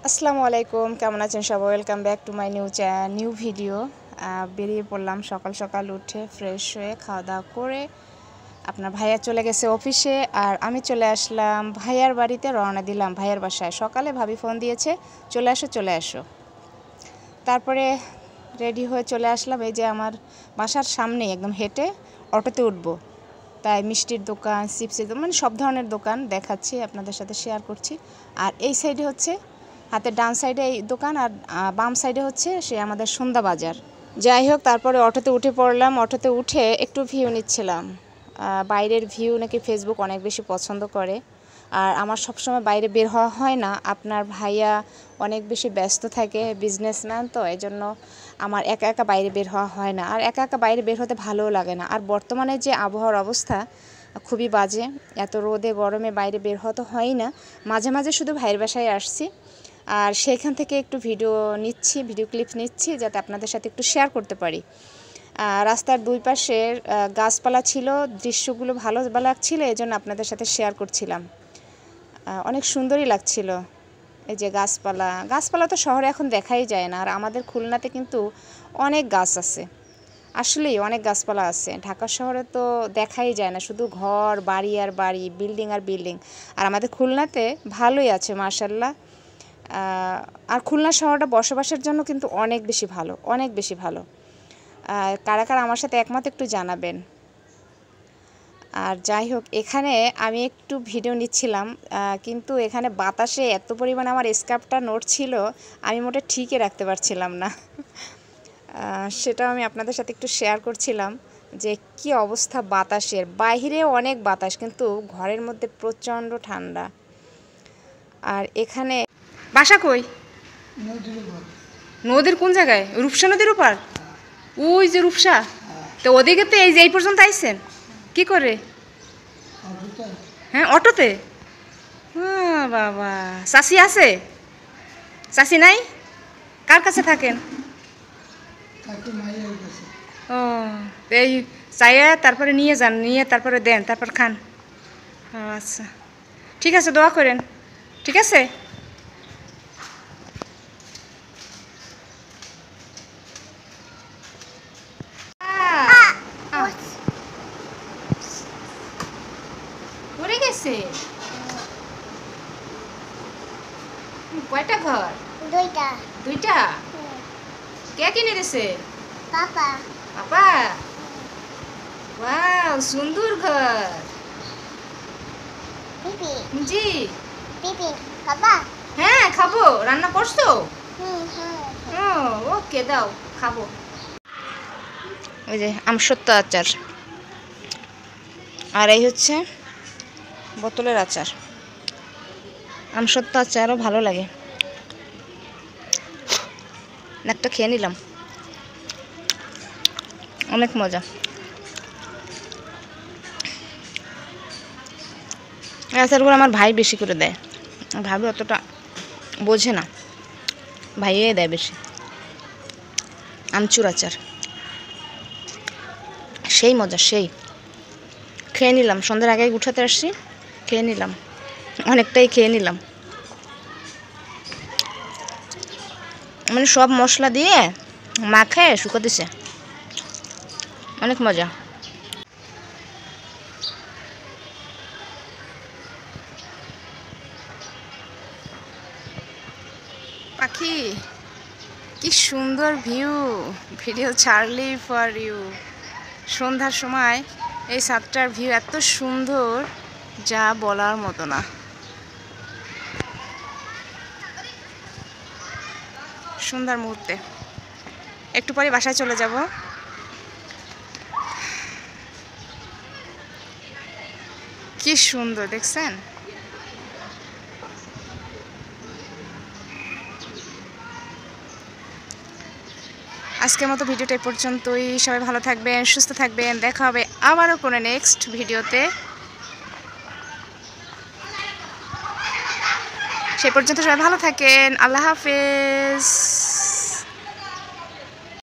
আসসালামু আলাইকুম, কেমন আছেন সবাই? Welcome back to my new video. বেরিয়ে পড়লাম সকাল সকাল উঠে ফ্রেশ হয়ে খাওয়া দাওয়া করে। আপনার ভাইয়া চলে গেছে অফিসে আর আমি চলে আসলাম ভাইয়ার বাড়িতে, রওনা দিলাম ভাইয়ার বাসায়। সকালে ভাবি ফোন দিয়েছে, চলে আসো চলে আসো। তারপরে রেডি হয়ে চলে আসলাম। এই যে আমার বাসার সামনে একদম হেঁটে অটোতে উঠবো, তাই মিষ্টির দোকান, চিপসের দোকান, মানে সব ধরনের দোকান দেখাচ্ছি, আপনাদের সাথে শেয়ার করছি। আর এই সাইডে হচ্ছে হাতের ডান সাইডে এই দোকান, আর বাম সাইডে হচ্ছে সে আমাদের সন্ধ্যা বাজার। যাই হোক, তারপরে অটোতে উঠে পড়লাম। অটোতে উঠে একটু ভিউ নিচ্ছিলাম। বাইরের ভিউ নাকি ফেসবুক অনেক বেশি পছন্দ করে, আর আমার সবসময় বাইরে বের হওয়া হয় না। আপনার ভাইয়া অনেক বেশি ব্যস্ত থাকে, বিজনেসম্যান, তো এই জন্য আমার একা একা বাইরে বের হওয়া হয় না। আর একা একা বাইরে বের হতে ভালোও লাগে না। আর বর্তমানে যে আবহাওয়ার অবস্থা খুবই বাজে, এত রোদে গরমে বাইরে বের হওয়া তো হয়ই না। মাঝে মাঝে শুধু ভাইয়ের বাসায় আসছি, আর সেখান থেকে একটু ভিডিও ক্লিপ নিচ্ছি, যাতে আপনাদের সাথে একটু শেয়ার করতে পারি। রাস্তার দুই পাশে গাছপালা ছিল, দৃশ্যগুলো ভালো লাগছিল, এই জন্য আপনাদের সাথে শেয়ার করছিলাম। অনেক সুন্দরই লাগছিল। এই যে গাছপালা তো শহরে এখন দেখাই যায় না, আর আমাদের খুলনাতে কিন্তু অনেক গাছ আছে, আসলেই অনেক গাছপালা আছে। ঢাকা শহরে তো দেখাই যায় না, শুধু ঘর বাড়ি আর বাড়ি, বিল্ডিং আর বিল্ডিং। আর আমাদের খুলনাতে ভালোই আছে মাশাআল্লাহ। আর খুলনা শহরটা বসবাসের জন্য কিন্তু অনেক বেশি ভালো, অনেক বেশি ভালো। কারা কারা আমার সাথে একমত একটু জানাবেন। আর যাই হোক, এখানে আমি একটু ভিডিও নিচ্ছিলাম, কিন্তু এখানে বাতাসে এত পরিমাণে আমার স্কার্ফটা নড়ছিল, আমি মোটে ঠিকই রাখতে পারছিলাম না। সেটাও আমি আপনাদের সাথে একটু শেয়ার করছিলাম যে কি অবস্থা বাতাসের। বাইরে অনেক বাতাস, কিন্তু ঘরের মধ্যে প্রচণ্ড ঠান্ডা। আর এখানে বাসা কই? নদীর কোন জায়গায়? রূপসা নদীর ওপার? ওই যে রূপসা, তো ওদিকে তো এই যে এই পর্যন্ত আইছেন কি করে? হ্যাঁ, অটোতে? হ্যাঁ বাবা, চাষি আছে? চাষি নাই? কার কাছে থাকেন? ও, এই চাইয়া তারপরে নিয়ে যান, নিয়ে তারপরে দেন, তারপর খান। আচ্ছা, ঠিক আছে, দোয়া করেন। ঠিক আছে। পড়ে গেছে? কয়টা ঘর? দুইটা। দুইটা? কে কিনে দিছে? পাপা। পাপা? ওয়াও, সুন্দর ঘর। পিপি। জি। পিপি খাবা? হ্যাঁ খাবো। রান্না করছো? হ্যাঁ। ওকে, দাও খাবো। ওই যে আমসত্ত্ব আচার, আর এই হচ্ছে বোতলের আচার। আমসত্ত্ব আচারও ভালো লাগে, একটা খেয়ে নিলাম, অনেক মজা। আচারগুলো আমার ভাই বেশি করে দেয়, ভাবি অতটা বোঝে না, ভাইয়ে দেয় বেশি। আমচুর আচার সেই মজা, সেই। খেয়ে নিলাম, সন্ধ্যার আগে উঠাতে আসছি, খেয়ে নিলাম, অনেকটাই খেয়ে নিলাম। মানে সব মশলা দিয়ে মাখায় শুকো দিছে, অনেক মজা। পাখি, কি সুন্দর ভিডিও ছাড়লি ফর ইউ। সন্ধ্যার সময় এই ছাদটার ভিউ এত সুন্দর, যা বলার মতো না। সন্ধ্যার মুহূর্তে একটু পরে বাসায় চলে যাব। কি সুন্দর দেখছেন? আজকের মতো ভিডিওটা এই পর্যন্তই। সবাই ভালো থাকবেন, সুস্থ থাকবেন। দেখা হবে আবারও কোনো নেক্সট ভিডিওতে। সে পর্যন্ত সবাই ভালো থাকেন। আল্লাহ হাফেজ।